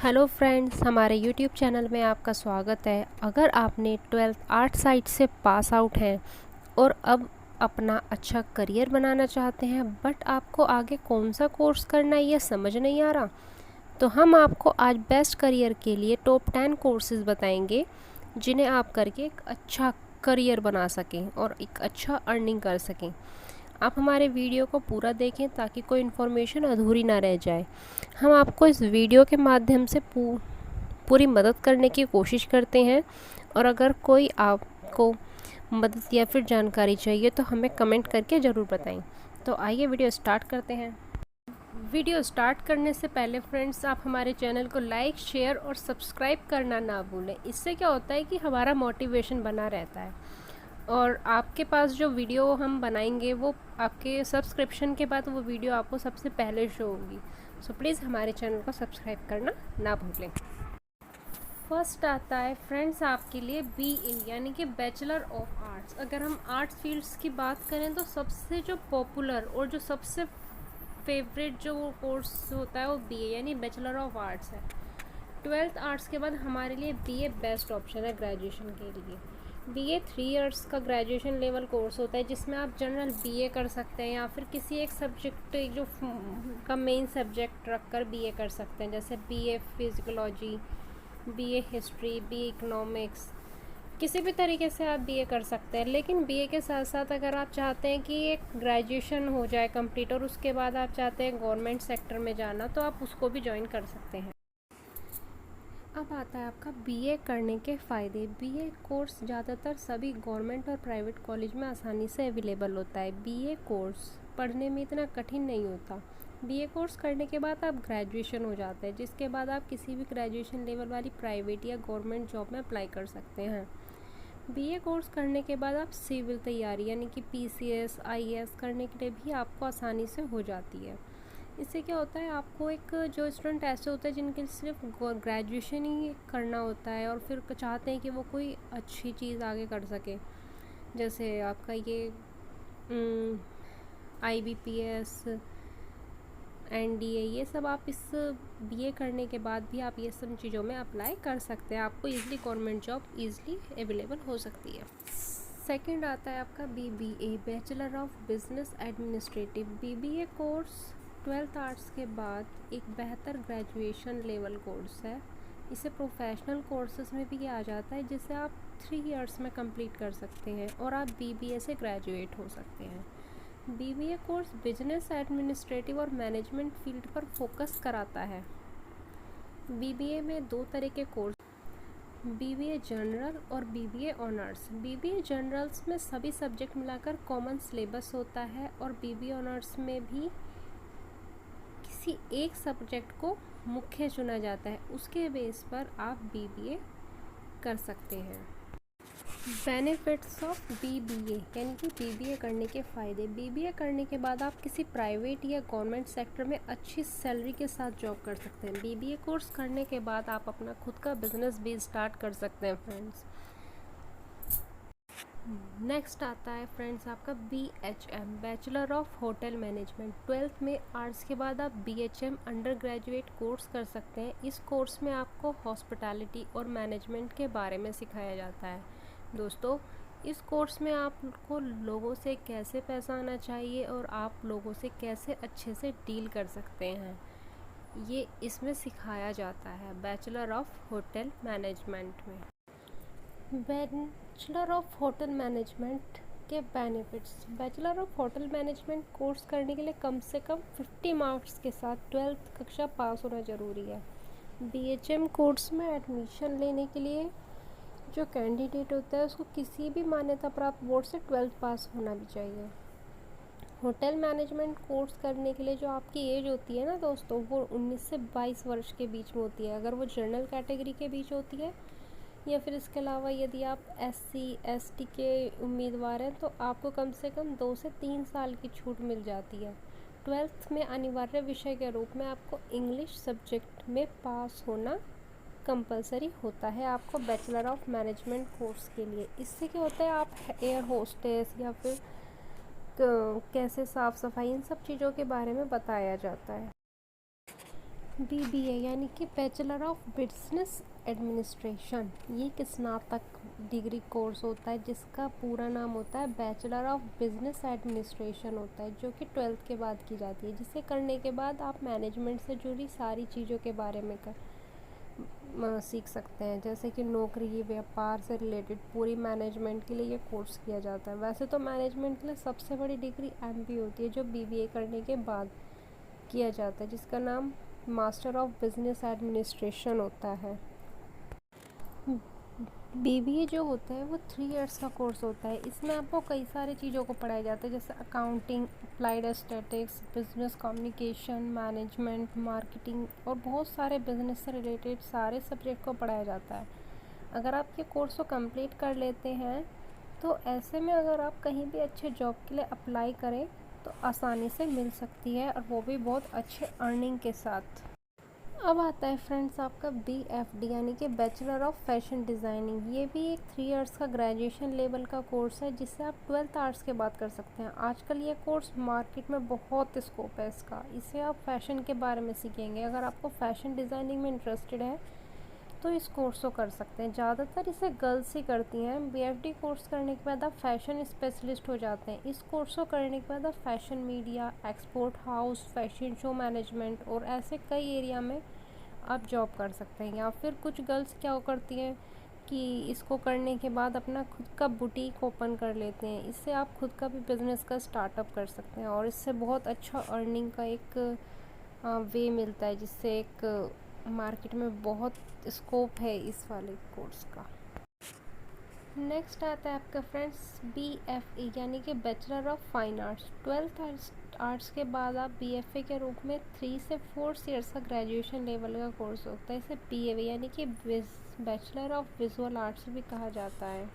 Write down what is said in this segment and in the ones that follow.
Hello friends, हमारे YouTube channel में आपका स्वागत है। अगर आपने 12th आर्ट साइड से पास आउट हैं और अब अपना अच्छा करियर बनाना चाहते हैं बट आपको आगे कौन सा कोर्स करना है ये समझ नहीं आ रहा, तो हम आपको आज बेस्ट करियर के लिए टॉप 10 कोर्सेज़ बताएंगे जिन्हें आप करके एक अच्छा करियर बना सकें और एक अच्छा अर्निंग कर सकें। आप हमारे वीडियो को पूरा देखें ताकि कोई इन्फॉर्मेशन अधूरी ना रह जाए। हम आपको इस वीडियो के माध्यम से पूरी मदद करने की कोशिश करते हैं और अगर कोई आपको मदद या फिर जानकारी चाहिए तो हमें कमेंट करके ज़रूर बताएं। तो आइए वीडियो स्टार्ट करते हैं। वीडियो स्टार्ट करने से पहले फ्रेंड्स, आप हमारे चैनल को लाइक, शेयर और सब्सक्राइब करना ना भूलें। इससे क्या होता है कि हमारा मोटिवेशन बना रहता है और आपके पास जो वीडियो हम बनाएंगे वो आपके सब्सक्रिप्शन के बाद वो वीडियो आपको सबसे पहले शो होगी। सो प्लीज़ हमारे चैनल को सब्सक्राइब करना ना भूलें। फर्स्ट आता है फ्रेंड्स आपके लिए BA यानी कि बैचलर ऑफ आर्ट्स। अगर हम आर्ट्स फील्ड्स की बात करें तो सबसे जो पॉपुलर और जो सबसे फेवरेट जो कोर्स होता है वो BA यानी बैचलर ऑफ आर्ट्स है। 12th आर्ट्स के बाद हमारे लिए BA बेस्ट ऑप्शन है ग्रेजुएशन के लिए। BA 3 इयर्स का ग्रेजुएशन लेवल कोर्स होता है जिसमें आप जनरल BA कर सकते हैं या फिर किसी एक सब्जेक्ट जो का मेन सब्जेक्ट रख कर BA कर सकते हैं, जैसे BA फिजिकोलॉजी, BA history, BA economics. किसी भी तरीके से आप BA कर सकते हैं, लेकिन BA के साथ साथ अगर आप चाहते हैं कि एक ग्रेजुएशन हो जाए कंप्लीट और उसके बाद आप चाहते हैं गवर्नमेंट सेक्टर में जाना तो आप उसको भी ज्वाइन कर सकते हैं। अब आता है आपका BA करने के फ़ायदे। BA कोर्स ज़्यादातर सभी गवर्नमेंट और प्राइवेट कॉलेज में आसानी से अवेलेबल होता है। BA कोर्स पढ़ने में इतना कठिन नहीं होता। BA कोर्स करने के बाद आप ग्रेजुएशन हो जाते हैं, जिसके बाद आप किसी भी ग्रेजुएशन लेवल वाली प्राइवेट या गवर्नमेंट जॉब में अप्लाई कर सकते हैं। BA कोर्स करने के बाद आप सिविल तैयारी यानी कि PCS, IAS करने के लिए भी आपको आसानी से हो जाती है। इससे क्या होता है, आपको एक जो स्टूडेंट ऐसे होते हैं जिनके सिर्फ ग्रेजुएशन ही करना होता है और फिर चाहते हैं कि वो कोई अच्छी चीज़ आगे कर सके, जैसे आपका ये IBPS, NDA, ये सब आप इस BA करने के बाद भी आप ये सब चीज़ों में अप्लाई कर सकते हैं। आपको easily government job easily available हो सकती है। सेकंड आता है आपका BBA bachelor of business administrative. BBA course 12th arts के बाद एक बेहतर ग्रेजुएशन लेवल कोर्स है। इसे प्रोफेशनल कोर्सेज में भी किया जाता है, जिसे आप 3 इयर्स में कंप्लीट कर सकते हैं और आप BBA से ग्रेजुएट हो सकते हैं। BBA कोर्स बिजनेस एडमिनिस्ट्रेटिव और मैनेजमेंट फील्ड पर फोकस कराता है। BBA में दो तरह के कोर्स, BBA जनरल और BBA ऑनर्स। BBA जनरल्स में सभी सब्जेक्ट मिलाकर कॉमन सिलेबस होता है और BBA ऑनर्स में भी किसी एक सब्जेक्ट को मुख्य चुना जाता है, उसके बेस पर आप BBA कर सकते हैं। बेनिफिट्स ऑफ BBA यानी कि BBA करने के फ़ायदे। BBA करने के बाद आप किसी प्राइवेट या गवर्नमेंट सेक्टर में अच्छी सैलरी के साथ जॉब कर सकते हैं। BBA कोर्स करने के बाद आप अपना खुद का बिजनेस भी स्टार्ट कर सकते हैं फ्रेंड्स। नेक्स्ट आता है फ्रेंड्स आपका BHM bachelor of hotel management. 12th में आर्ट्स के बाद आप BHM अंडर ग्रेजुएट कोर्स कर सकते हैं। इस कोर्स में आपको हॉस्पिटैलिटी और मैनेजमेंट के बारे में सिखाया जाता है। दोस्तों, इस कोर्स में आपको लोगों से कैसे पैसा आना चाहिए और आप लोगों से कैसे अच्छे से डील कर सकते हैं, ये इसमें सिखाया जाता है बैचलर ऑफ होटल मैनेजमेंट में। बैचलर ऑफ होटल मैनेजमेंट के benefits. Bachelor of hotel management course करने के लिए कम से कम 50 मार्क्स के साथ 12th कक्षा पास होना ज़रूरी है। BHM कोर्स में एडमिशन लेने के लिए जो कैंडिडेट होता है उसको किसी भी मान्यता प्राप्त बोर्ड से 12th पास होना भी चाहिए। होटल मैनेजमेंट कोर्स करने के लिए जो आपकी एज होती है ना दोस्तों, वो 19 से 22 वर्ष के बीच में होती है। अगर वो जनरल कैटेगरी के बीच होती है या फिर इसके अलावा यदि आप SC ST के उम्मीदवार हैं तो आपको कम से कम 2 से 3 साल की छूट मिल जाती है। 12th में अनिवार्य विषय के रूप में आपको इंग्लिश सब्जेक्ट में पास होना कंपलसरी होता है आपको बैचलर ऑफ मैनेजमेंट कोर्स के लिए। इससे क्या होता है, आप एयर होस्टेस या फिर कैसे साफ़ सफाई, इन सब चीज़ों के बारे में बताया जाता है। BBA यानी कि बैचलर ऑफ बिजनेस एडमिनिस्ट्रेशन, ये एक स्नातक डिग्री कोर्स होता है जिसका पूरा नाम होता है बैचलर ऑफ बिजनेस एडमिनिस्ट्रेशन होता है, जो कि 12th के बाद की जाती है। जिसे करने के बाद आप मैनेजमेंट से जुड़ी सारी चीज़ों के बारे में सीख सकते हैं, जैसे कि नौकरी, व्यापार से रिलेटेड पूरी मैनेजमेंट के लिए ये कोर्स किया जाता है। वैसे तो मैनेजमेंट के लिए सबसे बड़ी डिग्री MBA होती है, जो BBA करने के बाद किया जाता है, जिसका नाम मास्टर ऑफ बिजनेस एडमिनिस्ट्रेशन होता है। BBA जो होता है वो 3 इयर्स का कोर्स होता है। इसमें आपको कई सारी चीज़ों को पढ़ाया जाता है, जैसे accounting, applied statics, business communication, management, marketing और बहुत सारे बिजनेस से रिलेटेड सारे सब्जेक्ट को पढ़ाया जाता है। अगर आप ये कोर्स को कंप्लीट कर लेते हैं तो ऐसे में अगर आप कहीं भी अच्छे जॉब के लिए अप्लाई करें तो आसानी से मिल सकती है, और वो भी बहुत अच्छे अर्निंग के साथ। अब आता है फ्रेंड्स आपका BFD यानी कि बैचलर ऑफ फैशन डिज़ाइनिंग। ये भी एक 3 इयर्स का ग्रेजुएशन लेवल का कोर्स है, जिससे आप 12th आर्ट्स के बाद कर सकते हैं। आजकल ये कोर्स मार्केट में बहुत स्कोप है इसका। इसे आप फैशन के बारे में सीखेंगे। अगर आपको फैशन डिज़ाइनिंग में इंटरेस्टेड है तो इस कोर्स को कर सकते हैं। ज़्यादातर इसे गर्ल्स ही करती हैं। BFD कोर्स करने के बाद आप फैशन स्पेशलिस्ट हो जाते हैं। इस कोर्स को करने के बाद आप fashion media, export house, fashion show management और ऐसे कई एरिया में आप जॉब कर सकते हैं। या फिर कुछ गर्ल्स क्या करती हैं कि इसको करने के बाद अपना खुद का बुटीक ओपन कर लेते हैं। इससे आप खुद का भी बिज़नेस का स्टार्टअप कर सकते हैं, और इससे बहुत अच्छा अर्निंग का एक वे मिलता है, जिससे एक मार्केट में बहुत स्कोप है इस वाले कोर्स का। नेक्स्ट आता है आपका फ्रेंड्स BFA यानी कि bachelor of fine arts. 12th arts के बाद आप BFA के रूप में 3 से 4 ईयर्स का ग्रेजुएशन लेवल का कोर्स होता है। इसे BAV यानी कि बैचलर ऑफ विजुअल आर्ट्स भी कहा जाता है।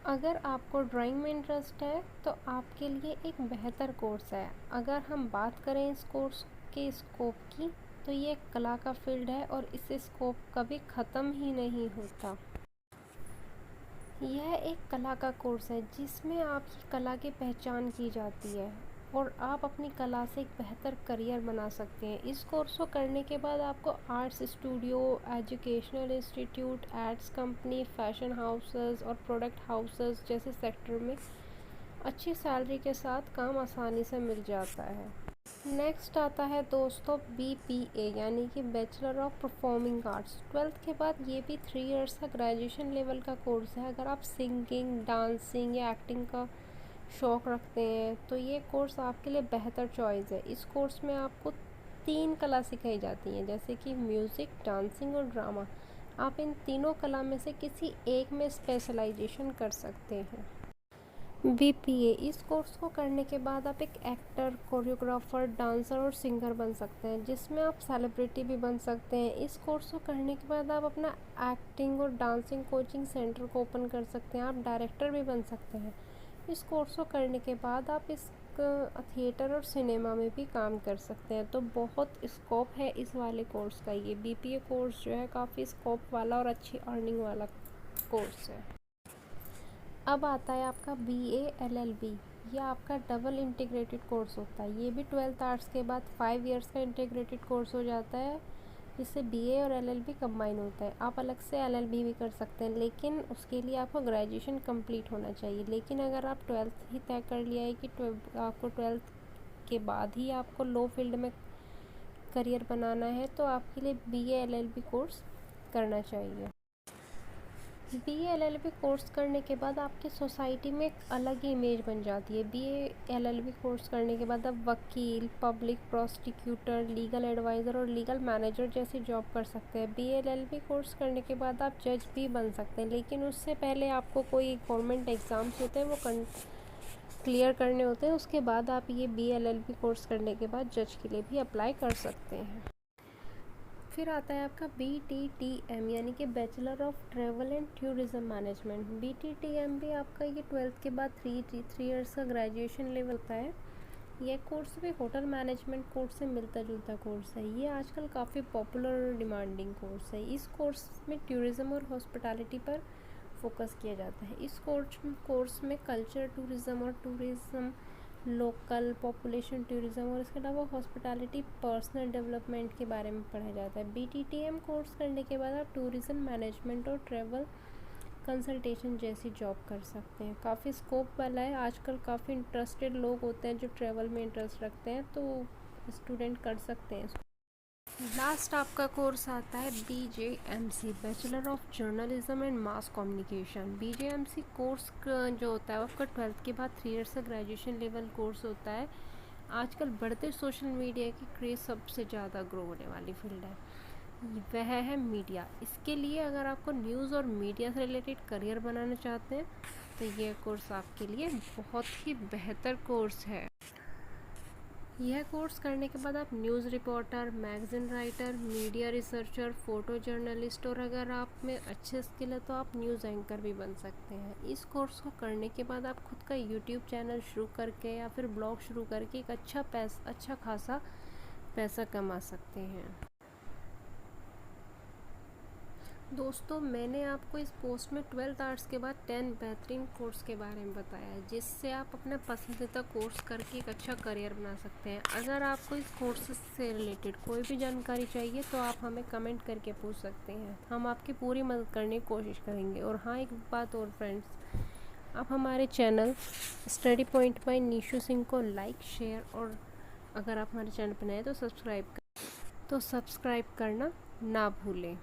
अगर आपको ड्राइंग में इंटरेस्ट है तो आपके लिए एक बेहतर कोर्स है। अगर हम बात करें इस कोर्स के स्कोप की, तो ये एक कला का फील्ड है और इस स्कोप कभी ख़त्म ही नहीं होता। यह एक कला का कोर्स है जिसमें आपकी कला की पहचान की जाती है, और आप अपनी कला से एक बेहतर करियर बना सकते हैं। इस कोर्स को करने के बाद आपको arts studio, educational institute, ads company, fashion houses और प्रोडक्ट हाउसेस जैसे सेक्टर में अच्छी सैलरी के साथ काम आसानी से मिल जाता है। नेक्स्ट आता है दोस्तों BPA यानी कि bachelor of performing arts. 12th के बाद ये भी 3 इयर्स का ग्रेजुएशन लेवल का कोर्स है। अगर आप सिंगिंग, डांसिंग या एक्टिंग का शौक़ रखते हैं तो ये कोर्स आपके लिए बेहतर चॉइस है। इस कोर्स में आपको 3 कला सिखाई जाती हैं, जैसे कि म्यूज़िक, डांसिंग और ड्रामा। आप इन तीनों कला में से किसी एक में स्पेशलाइजेशन कर सकते हैं। BPA इस कोर्स को करने के बाद आप एक एक्टर, कोरियोग्राफर, डांसर और सिंगर बन सकते हैं, जिसमें आप सेलिब्रिटी भी बन सकते हैं। इस कोर्स को करने के बाद आप अपना एक्टिंग और डांसिंग कोचिंग सेंटर को ओपन कर सकते हैं। आप डायरेक्टर भी बन सकते हैं। इस कोर्स को करने के बाद आप इस थिएटर और सिनेमा में भी काम कर सकते हैं। तो बहुत स्कोप है इस वाले कोर्स का। ये BPA कोर्स जो है काफ़ी स्कोप वाला और अच्छी अर्निंग वाला कोर्स है। अब आता है आपका BA LLB। यह आपका डबल इंटीग्रेटेड कोर्स होता है। ये भी 12th आर्ट्स के बाद 5 इयर्स का इंटीग्रेटेड कोर्स हो जाता है, जिससे BA और LLB कंबाइन होता है। आप अलग से LLB भी कर सकते हैं, लेकिन उसके लिए आपको ग्रेजुएशन कंप्लीट होना चाहिए। लेकिन अगर आप 12th ही तय कर लिया है कि आपको 12th के बाद ही आपको लॉ फील्ड में करियर बनाना है, तो आपके लिए BA LLB कोर्स करना चाहिए। BA LLB कोर्स करने के बाद आपकी सोसाइटी में एक अलग ही इमेज बन जाती है। BA LLB कोर्स करने के बाद आप वकील, पब्लिक प्रोसिक्यूटर, लीगल एडवाइज़र और लीगल मैनेजर जैसी जॉब कर सकते हैं। BA LLB कोर्स करने के बाद आप जज भी बन सकते हैं, लेकिन उससे पहले आपको कोई गवर्नमेंट एग्ज़ाम्स होते हैं वो क्लियर करने होते हैं। उसके बाद आप ये BA LLB कोर्स करने के बाद जज के लिए भी अप्लाई कर सकते हैं। फिर आता है आपका BTTM यानी कि bachelor of travel and tourism management. BTTM भी आपका ये 12th के बाद 3 इयर्स का ग्रेजुएशन लेवल होता है। यह कोर्स भी होटल मैनेजमेंट कोर्स से मिलता जुलता कोर्स है। ये आजकल काफ़ी पॉपुलर और डिमांडिंग कोर्स है। इस कोर्स में टूरिज़्म और हॉस्पिटैलिटी पर फोकस किया जाता है। इस कोर्स में कल्चर टूरिज़्म और टूरिज़्म लोकल पॉपुलेशन टूरिज़्म और इसके अलावा हॉस्पिटैलिटी पर्सनल डेवलपमेंट के बारे में पढ़ा जाता है। BTTM कोर्स करने के बाद आप टूरिज़्म मैनेजमेंट और ट्रैवल कंसल्टेशन जैसी जॉब कर सकते हैं। काफ़ी स्कोप वाला है, आजकल काफ़ी इंटरेस्टेड लोग होते हैं जो ट्रैवल में इंटरेस्ट रखते हैं, तो स्टूडेंट कर सकते हैं। लास्ट आपका कोर्स आता है BJMC, bachelor of journalism and mass communication. BJMC course जो होता है आपका 12th के बाद 3 ईयर्स का ग्रेजुएशन लेवल कोर्स होता है। आजकल बढ़ते सोशल मीडिया की क्रेज़ सबसे ज़्यादा ग्रो होने वाली फील्ड है, वह है मीडिया। इसके लिए अगर आपको न्यूज़ और मीडिया से रिलेटेड करियर बनाना चाहते हैं तो यह कोर्स आपके लिए बहुत ही बेहतर कोर्स है। यह कोर्स करने के बाद आप news reporter, magazine writer, media researcher, photo journalist और अगर आप में अच्छे स्किल है तो आप न्यूज़ एंकर भी बन सकते हैं। इस कोर्स को करने के बाद आप खुद का यूट्यूब चैनल शुरू करके या फिर ब्लॉग शुरू करके एक अच्छा खासा पैसा कमा सकते हैं। दोस्तों, मैंने आपको इस पोस्ट में 12th आर्ट्स के बाद 10 बेहतरीन कोर्स के बारे में बताया है जिससे आप अपना पसंदीदा कोर्स करके एक अच्छा करियर बना सकते हैं। अगर आपको इस कोर्स से रिलेटेड कोई भी जानकारी चाहिए तो आप हमें कमेंट करके पूछ सकते हैं, हम आपकी पूरी मदद करने की कोशिश करेंगे। और हाँ, एक बात और फ्रेंड्स, आप हमारे channel study point by Nishu Singh को लाइक, शेयर और अगर आप हमारे चैनल पर नए तो सब्सक्राइब करना ना भूलें।